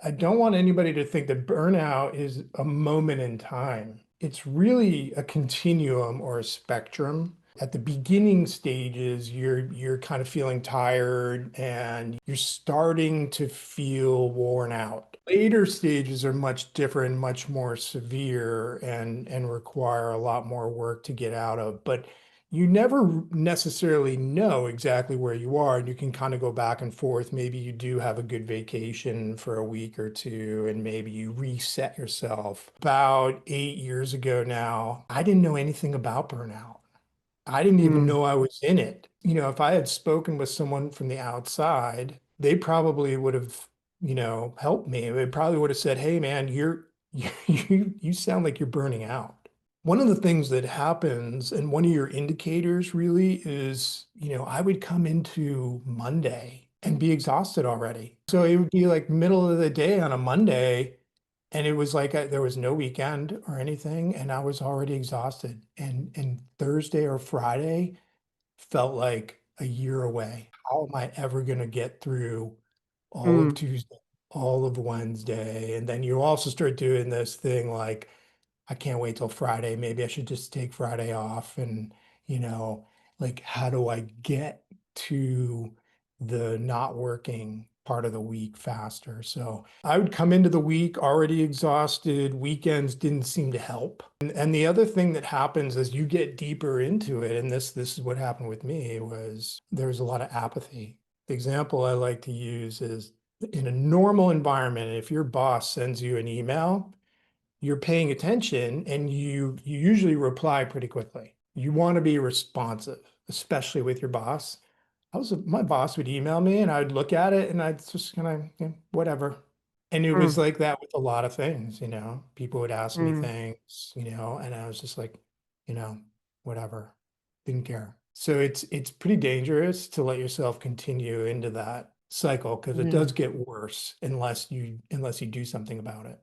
I don't want anybody to think that burnout is a moment in time. It's really a continuum or a spectrum. At the beginning stages, you're kind of feeling tired and you're starting to feel worn out. Later stages are much different, much more severe and require a lot more work to get out of. But you never necessarily know exactly where you are, and you can kind of go back and forth. Maybe you do have a good vacation for a week or two, and maybe you reset yourself. About 8 years ago now, I didn't know anything about burnout. I didn't even Mm, know I was in it. If I had spoken with someone from the outside, they probably would have, helped me. They probably would have said, "Hey, man, you sound like you're burning out." One of the things that happens, and one of your indicators really is, I would come into Monday and be exhausted already. So it would be like middle of the day on a Monday, and it was like there was no weekend or anything, and I was already exhausted. And Thursday or Friday felt like a year away. How am I ever going to get through all of mm, Tuesday, all of Wednesday? And then you also start doing this thing like, I can't wait till Friday. Maybe I should just take Friday off. And, you know, like, how do I get to the not working part of the week faster? So I would come into the week already exhausted. Weekends didn't seem to help. And the other thing that happens as you get deeper into it, and this is what happened with me, was there was a lot of apathy. The example I like to use is in a normal environment, if your boss sends you an email, you're paying attention and you usually reply pretty quickly. You want to be responsive, especially with your boss. My boss would email me and I'd look at it and I'd just kind of, whatever. And it was mm, like that with a lot of things, people would ask me mm, things, and I was just like, you know, whatever, didn't care. So it's pretty dangerous to let yourself continue into that cycle because it yeah. does get worse unless you do something about it.